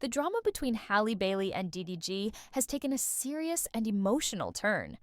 the drama between Halle Bailey and DDG has taken a serious and emotional turn.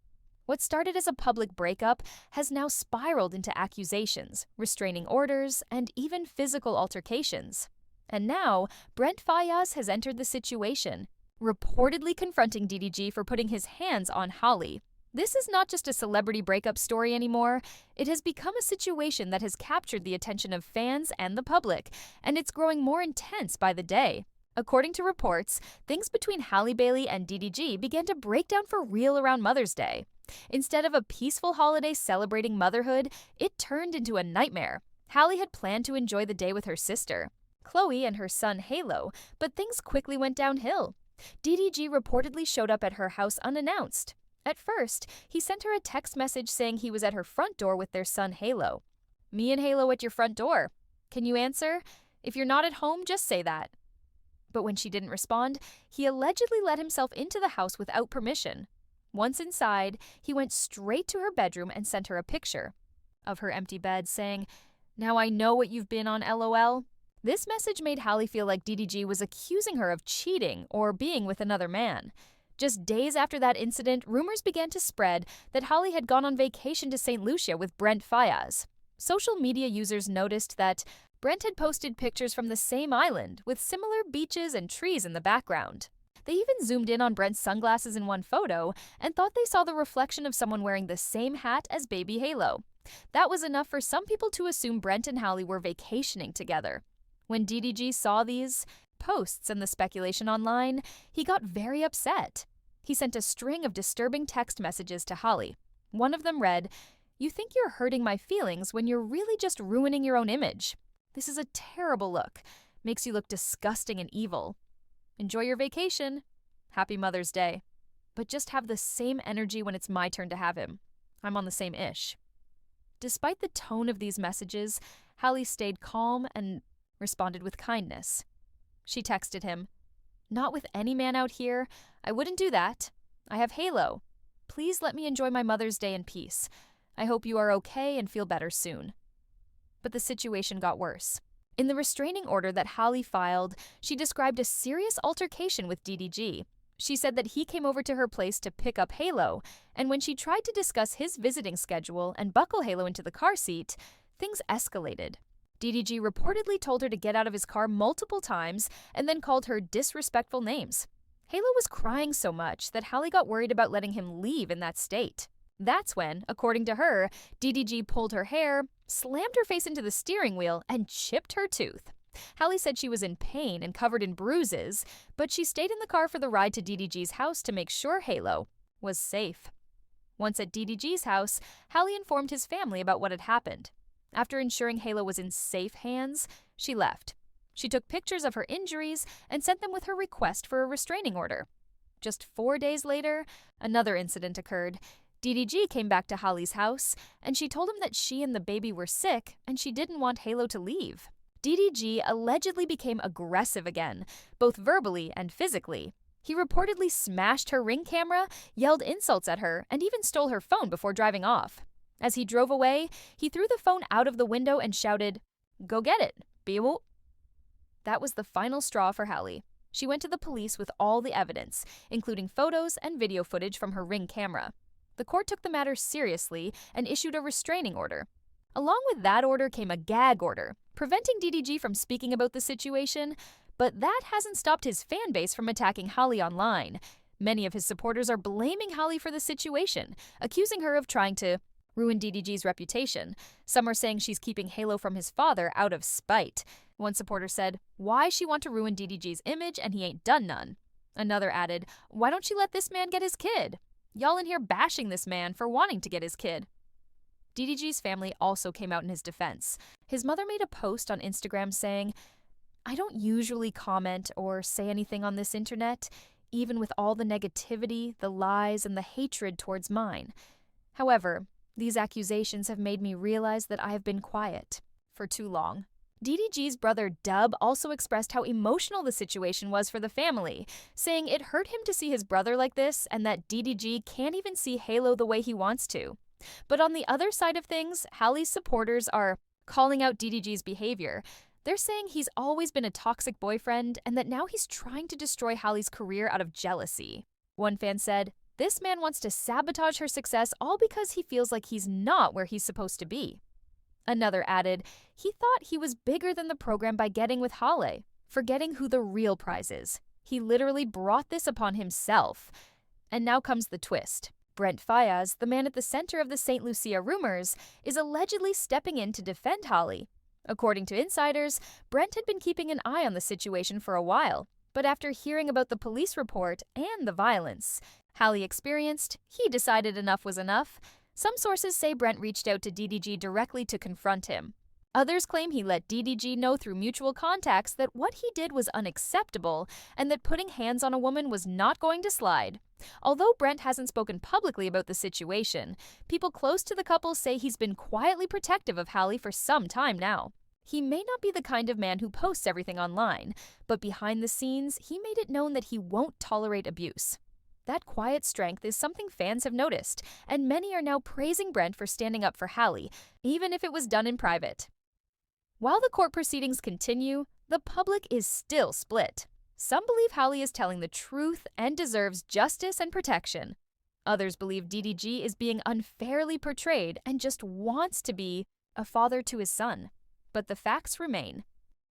What started as a public breakup has now spiraled into accusations, restraining orders, and even physical altercations. And now, Brent Faiyaz has entered the situation, reportedly confronting DDG for putting his hands on Halle. This is not just a celebrity breakup story anymore. It has become a situation that has captured the attention of fans and the public, and it's growing more intense by the day. According to reports, things between Halle Bailey and DDG began to break down for real around Mother's Day. Instead of a peaceful holiday celebrating motherhood, it turned into a nightmare. Halle had planned to enjoy the day with her sister, Chloe, and her son Halo, but things quickly went downhill. DDG reportedly showed up at her house unannounced. At first, he sent her a text message saying he was at her front door with their son Halo. "Me and Halo at your front door. Can you answer? If you're not at home, just say that." But when she didn't respond, he allegedly let himself into the house without permission. Once inside, he went straight to her bedroom and sent her a picture of her empty bed saying, "Now I know what you've been on, LOL." This message made Halle feel like DDG was accusing her of cheating or being with another man. Just days after that incident, rumors began to spread that Halle had gone on vacation to St. Lucia with Brent Faiyaz. Social media users noticed that Brent had posted pictures from the same island with similar beaches and trees in the background. They even zoomed in on Brent's sunglasses in one photo and thought they saw the reflection of someone wearing the same hat as baby Halo. That was enough for some people to assume Brent and Halle were vacationing together. When DDG saw these posts and the speculation online, he got very upset. He sent a string of disturbing text messages to Halle. One of them read, "You think you're hurting my feelings when you're really just ruining your own image. This is a terrible look. Makes you look disgusting and evil. Enjoy your vacation. Happy Mother's Day. But just have the same energy when it's my turn to have him. I'm on the same ish." Despite the tone of these messages, Halle stayed calm and responded with kindness. She texted him, "Not with any man out here. I wouldn't do that. I have Halo. Please let me enjoy my Mother's Day in peace. I hope you are okay and feel better soon." But the situation got worse. In the restraining order that Halle filed, she described a serious altercation with DDG. She said that he came over to her place to pick up Halo, and when she tried to discuss his visiting schedule and buckle Halo into the car seat, things escalated. DDG reportedly told her to get out of his car multiple times and then called her disrespectful names. Halo was crying so much that Halle got worried about letting him leave in that state. That's when, according to her, DDG pulled her hair, slammed her face into the steering wheel, and chipped her tooth. Halle said she was in pain and covered in bruises, but she stayed in the car for the ride to DDG's house to make sure Halo was safe. Once at DDG's house, Halle informed his family about what had happened. After ensuring Halo was in safe hands, she left. She took pictures of her injuries and sent them with her request for a restraining order. Just 4 days later, another incident occurred. DDG came back to Halle's house, and she told him that she and the baby were sick and she didn't want Halo to leave. DDG allegedly became aggressive again, both verbally and physically. He reportedly smashed her Ring camera, yelled insults at her, and even stole her phone before driving off. As he drove away, he threw the phone out of the window and shouted, "Go get it, Bewo." That was the final straw for Halle. She went to the police with all the evidence, including photos and video footage from her Ring camera. The court took the matter seriously and issued a restraining order. Along with that order came a gag order, preventing DDG from speaking about the situation, but that hasn't stopped his fan base from attacking Halle online. Many of his supporters are blaming Halle for the situation, accusing her of trying to ruin DDG's reputation. Some are saying she's keeping Halo from his father out of spite. One supporter said, "Why she want to ruin DDG's image and he ain't done none?" Another added, "Why don't she let this man get his kid? Y'all in here bashing this man for wanting to get his kid." DDG's family also came out in his defense. His mother made a post on Instagram saying, "I don't usually comment or say anything on this internet, even with all the negativity, the lies, and the hatred towards mine. However, these accusations have made me realize that I have been quiet for too long." DDG's brother Dub also expressed how emotional the situation was for the family, saying it hurt him to see his brother like this and that DDG can't even see Halo the way he wants to. But on the other side of things, Halle's supporters are calling out DDG's behavior. They're saying he's always been a toxic boyfriend and that now he's trying to destroy Halle's career out of jealousy. One fan said, "This man wants to sabotage her success all because he feels like he's not where he's supposed to be." Another added, "He thought he was bigger than the program by getting with Halle, forgetting who the real prize is. He literally brought this upon himself." And now comes the twist. Brent Faiyaz, the man at the center of the St. Lucia rumors, is allegedly stepping in to defend Halle. According to insiders, Brent had been keeping an eye on the situation for a while, but after hearing about the police report and the violence Halle experienced, he decided enough was enough. Some sources say Brent reached out to DDG directly to confront him. Others claim he let DDG know through mutual contacts that what he did was unacceptable and that putting hands on a woman was not going to slide. Although Brent hasn't spoken publicly about the situation, people close to the couple say he's been quietly protective of Halle for some time now. He may not be the kind of man who posts everything online, but behind the scenes, he made it known that he won't tolerate abuse. That quiet strength is something fans have noticed, and many are now praising Brent for standing up for Halle, even if it was done in private. While the court proceedings continue, the public is still split. Some believe Halle is telling the truth and deserves justice and protection. Others believe DDG is being unfairly portrayed and just wants to be a father to his son. But the facts remain.